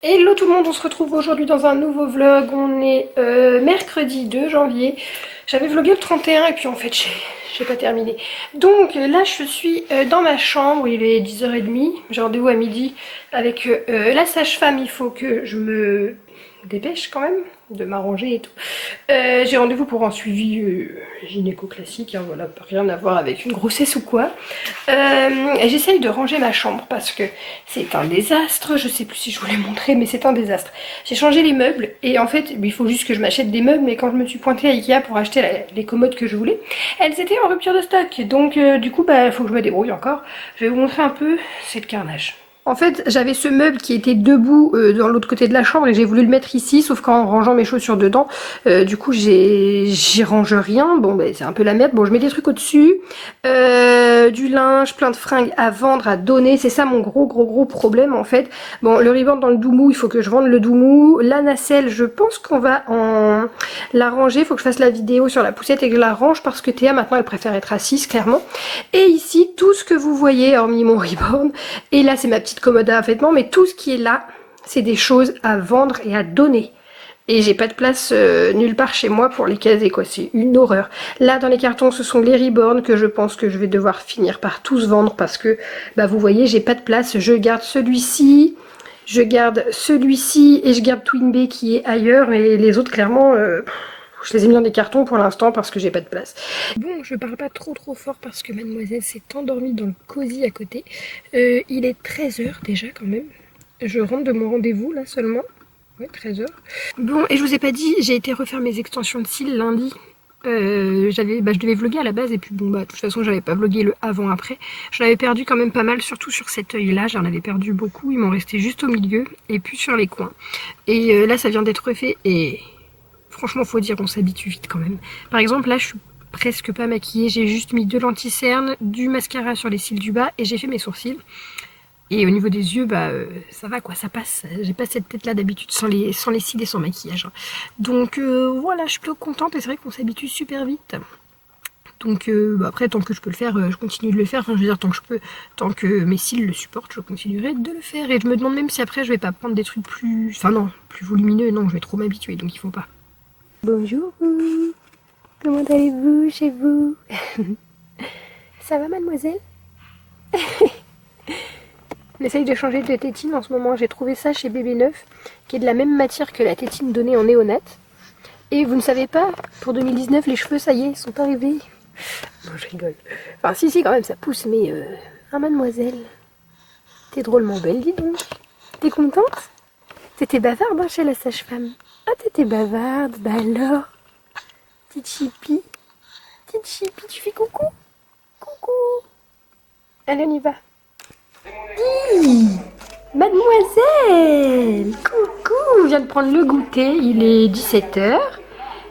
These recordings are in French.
Hello tout le monde, on se retrouve aujourd'hui dans un nouveau vlog. On est mercredi 2 janvier. J'avais vlogué le 31 et puis en fait j'ai pas terminé. Donc là je suis dans ma chambre, il est 10h30. J'ai rendez-vous à midi avec la sage-femme. Il faut que je me dépêche quand même de m'arranger et tout. J'ai rendez-vous pour un suivi gynéco classique, hein, voilà, rien à voir avec une grossesse ou quoi. Et j'essaye de ranger ma chambre parce que c'est un désastre. Je sais plus si je vous l'ai montré, mais c'est un désastre. J'ai changé les meubles et en fait il faut juste que je m'achète des meubles, mais quand je me suis pointée à Ikea pour acheter les commodes que je voulais, elles étaient en rupture de stock. Donc du coup il faut que je me débrouille encore. Je vais vous montrer un peu, c'est le carnage. En fait, j'avais ce meuble qui était debout dans l'autre côté de la chambre et j'ai voulu le mettre ici, sauf qu'en rangeant mes chaussures dedans, du coup j'y range rien. Bon, c'est un peu la merde. Bon, je mets des trucs au-dessus, du linge, plein de fringues à vendre, à donner. C'est ça mon gros problème en fait. Bon, le rebord dans le doumou, il faut que je vende le doumou. La nacelle, je pense qu'on va la ranger. Il faut que je fasse la vidéo sur la poussette et que je la range parce que Théa maintenant elle préfère être assise clairement. Et ici, tout ce que vous voyez, hormis mon rebord, et là c'est ma petite commode à vêtements, mais tout ce qui est là, c'est des choses à vendre et à donner. Et j'ai pas de place nulle part chez moi pour les caser, quoi. C'est une horreur. Là, dans les cartons, ce sont les Reborn que je pense que je vais devoir finir par tous vendre parce que, bah, vous voyez, j'ai pas de place. Je garde celui-ci, je garde celui-ci et je garde Twin Bee qui est ailleurs. Et les autres, clairement, je les ai mis dans des cartons pour l'instant parce que j'ai pas de place. Bon, je parle pas trop fort parce que mademoiselle s'est endormie dans le cosy à côté. Il est 13h déjà quand même. Je rentre de mon rendez-vous là seulement. Ouais, 13h. Bon, et je vous ai pas dit, j'ai été refaire mes extensions de cils lundi. Je devais vlogger à la base et puis bon bah de toute façon j'avais pas vlogué le avant-après. Je l'avais perdu quand même pas mal, surtout sur cet œil là, j'en avais perdu beaucoup, il m'en restait juste au milieu et puis sur les coins. Et là ça vient d'être refait et franchement faut dire on s'habitue vite quand même. Par exemple là je suis presque pas maquillée, j'ai juste mis 2 lentilles cernes, du mascara sur les cils du bas et j'ai fait mes sourcils. Et au niveau des yeux, bah ça va quoi, ça passe. J'ai pas cette tête là d'habitude sans les cils et sans maquillage. Hein. Donc voilà, je suis plutôt contente et c'est vrai qu'on s'habitue super vite. Donc bah, après, tant que je peux le faire, je continue de le faire. Enfin, je veux dire, tant que je peux, tant que mes cils le supportent, je continuerai de le faire. Et je me demande même si après, je vais pas prendre des trucs plus... Enfin non, plus volumineux, non, je vais trop m'habituer, donc il faut pas. Bonjour, comment allez-vous chez vous? Ça va mademoiselle? On essaye de changer de tétine en ce moment. J'ai trouvé ça chez Bébé Neuf, qui est de la même matière que la tétine donnée en néonat. Et vous ne savez pas, pour 2019, les cheveux, ça y est, sont arrivés. Non, je rigole. Enfin, si, quand même, ça pousse, mais... Ah, mademoiselle, t'es drôlement belle, dis donc. T'es contente? T'étais bavarde hein, chez la sage-femme. Ah, t'étais bavarde, bah alors. Petite chipie, tu fais coucou. Coucou. Allez, on y va. Mademoiselle, coucou, je viens de prendre le goûter, il est 17h.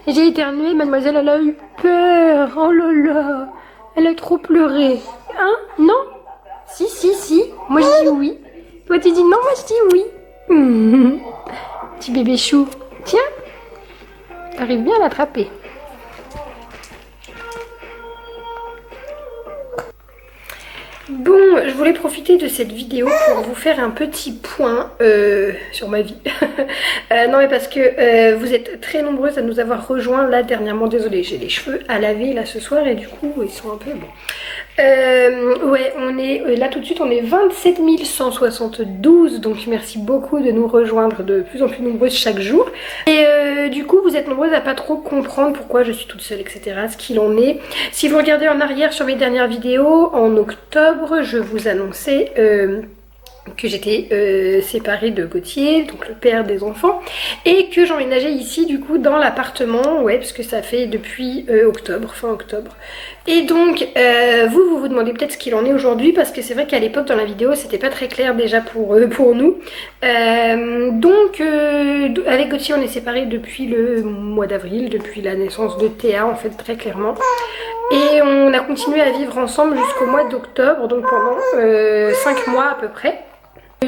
J'ai éternué, mademoiselle, elle a eu peur, oh là là, elle a trop pleuré. Hein? Non? Si, moi je dis oui. Toi tu dis non, moi je dis oui. Petit bébé chou, tiens, t'arrives bien à l'attraper. Bon, je voulais profiter de cette vidéo pour vous faire un petit point sur ma vie. Non mais parce que vous êtes très nombreuses à nous avoir rejoints là dernièrement. Désolée, j'ai les cheveux à laver là ce soir et du coup ils sont un peu bon. Ouais, on est là tout de suite, on est 27 172, donc merci beaucoup de nous rejoindre de plus en plus nombreuses chaque jour. Et du coup, vous êtes nombreuses à pas trop comprendre pourquoi je suis toute seule, etc. Ce qu'il en est. Si vous regardez en arrière sur mes dernières vidéos, en octobre, je vous annonçais... que j'étais séparée de Gauthier, donc le père des enfants, et que j'emménageais ici du coup dans l'appartement, ouais, parce que ça fait depuis octobre, fin octobre. Et donc vous demandez peut-être ce qu'il en est aujourd'hui, parce que c'est vrai qu'à l'époque dans la vidéo c'était pas très clair déjà pour nous. Donc avec Gauthier on est séparés depuis le mois d'avril, depuis la naissance de Théa en fait très clairement. Et on a continué à vivre ensemble jusqu'au mois d'octobre, donc pendant 5 mois à peu près.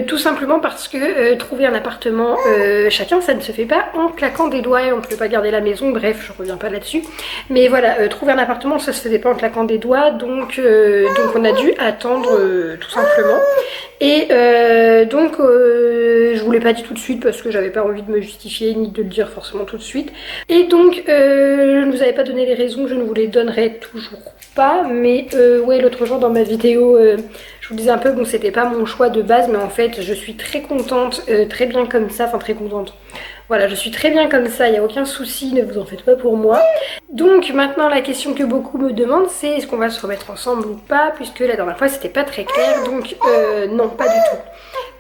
Tout simplement parce que trouver un appartement chacun, ça ne se fait pas en claquant des doigts, et on ne peut pas garder la maison, bref, je reviens pas là-dessus. Mais voilà, trouver un appartement, ça se faisait pas en claquant des doigts, donc on a dû attendre tout simplement. Et donc je vous l'ai pas dit tout de suite parce que j'avais pas envie de me justifier ni de le dire forcément tout de suite. Et donc je ne vous avais pas donné les raisons, je ne vous les donnerai toujours pas. Mais ouais, l'autre jour dans ma vidéo, je vous disais un peu, bon, c'était pas mon choix de base, mais en fait je suis très contente, très bien comme ça, enfin très contente. Voilà, je suis très bien comme ça, il n'y a aucun souci, ne vous en faites pas pour moi. Donc maintenant la question que beaucoup me demandent, c'est est-ce qu'on va se remettre ensemble ou pas, puisque la dernière fois c'était pas très clair, donc non, pas du tout.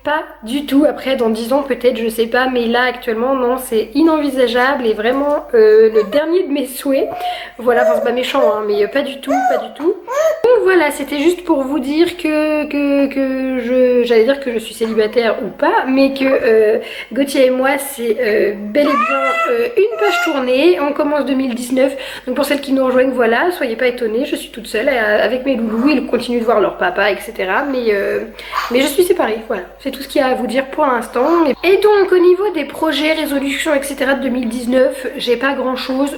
Pas du tout. Après dans 10 ans peut-être, je sais pas, mais là actuellement non, c'est inenvisageable et vraiment le dernier de mes souhaits. Voilà, enfin c'est pas méchant hein, mais pas du tout, pas du tout. Donc voilà, c'était juste pour vous dire j'allais dire que je suis célibataire ou pas, mais que Gauthier et moi c'est bel et bien une page tournée. On commence 2019, donc pour celles qui nous rejoignent, voilà, soyez pas étonnés, je suis toute seule avec mes loulous, ils continuent de voir leur papa, etc. Mais je suis séparée, voilà, c'est tout ce qu'il y a à vous dire pour l'instant. Et donc au niveau des projets, résolutions, etc. de 2019, j'ai pas grand chose,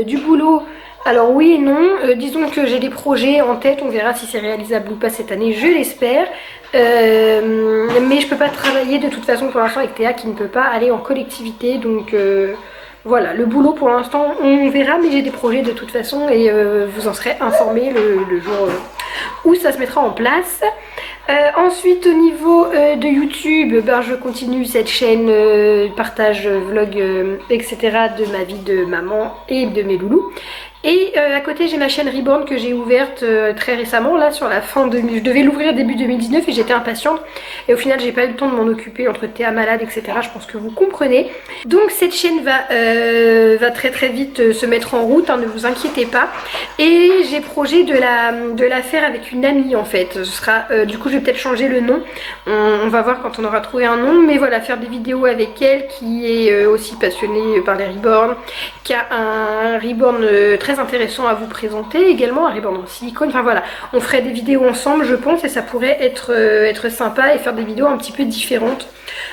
du boulot. Alors oui et non, disons que j'ai des projets en tête, on verra si c'est réalisable ou pas cette année, je l'espère. Mais je peux pas travailler de toute façon pour l'instant avec Théa qui ne peut pas aller en collectivité, donc voilà, le boulot pour l'instant on verra, mais j'ai des projets de toute façon et vous en serez informés le jour où ça se mettra en place. Ensuite au niveau de YouTube, ben, je continue cette chaîne partage, vlog, etc. de ma vie de maman et de mes loulous. Et à côté j'ai ma chaîne Reborn que j'ai ouverte très récemment, là sur la fin de... Je devais l'ouvrir début 2019 et j'étais impatiente. Et au final j'ai pas eu le temps de m'en occuper entre Théa malade, etc. Je pense que vous comprenez. Donc cette chaîne va très très vite se mettre en route, hein, ne vous inquiétez pas. Et j'ai projet de la faire avec une amie en fait. Ce sera, du coup je vais peut-être changer le nom. On va voir quand on aura trouvé un nom. Mais voilà, faire des vidéos avec elle qui est aussi passionnée par les Reborn, qui a un Reborn très intéressant à vous présenter, également un Reborn en silicone. Enfin voilà, on ferait des vidéos ensemble je pense et ça pourrait être sympa et faire des vidéos un petit peu différentes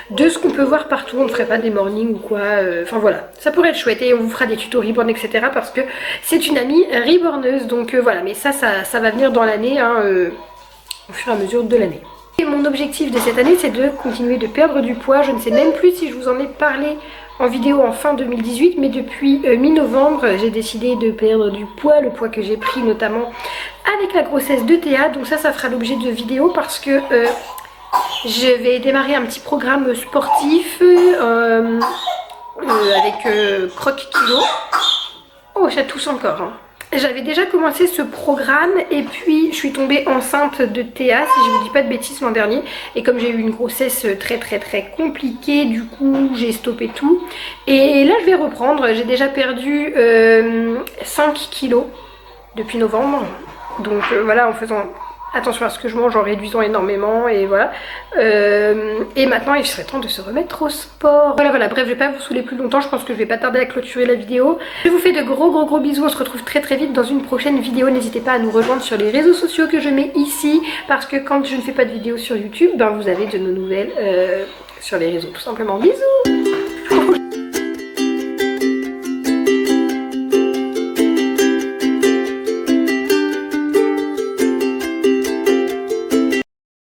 de ce qu'on peut voir partout. On ne ferait pas des mornings ou quoi, enfin voilà, ça pourrait être chouette et on vous fera des tutos Reborn, etc. parce que c'est une amie Reborneuse, donc voilà. Mais ça va venir dans l'année, hein, au fur et à mesure de l'année. Et mon objectif de cette année, c'est de continuer de perdre du poids. Je ne sais même plus si je vous en ai parlé en vidéo en fin 2018, mais depuis mi-novembre, j'ai décidé de perdre du poids, le poids que j'ai pris notamment avec la grossesse de Théa. Donc ça fera l'objet de vidéos parce que je vais démarrer un petit programme sportif avec Croc Kilo. Oh, ça tousse encore, hein. J'avais déjà commencé ce programme et puis je suis tombée enceinte de Théa, si je vous dis pas de bêtises, l'an dernier. Et comme j'ai eu une grossesse très compliquée, du coup j'ai stoppé tout. Et là je vais reprendre, j'ai déjà perdu 5 kilos depuis novembre. Donc voilà, en faisant attention à ce que je mange, en réduisant énormément et voilà. Et maintenant il serait temps de se remettre au sport. Voilà, bref, je vais pas vous saouler plus longtemps, je pense que je vais pas tarder à clôturer la vidéo. Je vous fais de gros bisous, on se retrouve très vite dans une prochaine vidéo. N'hésitez pas à nous rejoindre sur les réseaux sociaux que je mets ici, parce que quand je ne fais pas de vidéos sur YouTube, ben vous avez de nos nouvelles sur les réseaux tout simplement. Bisous.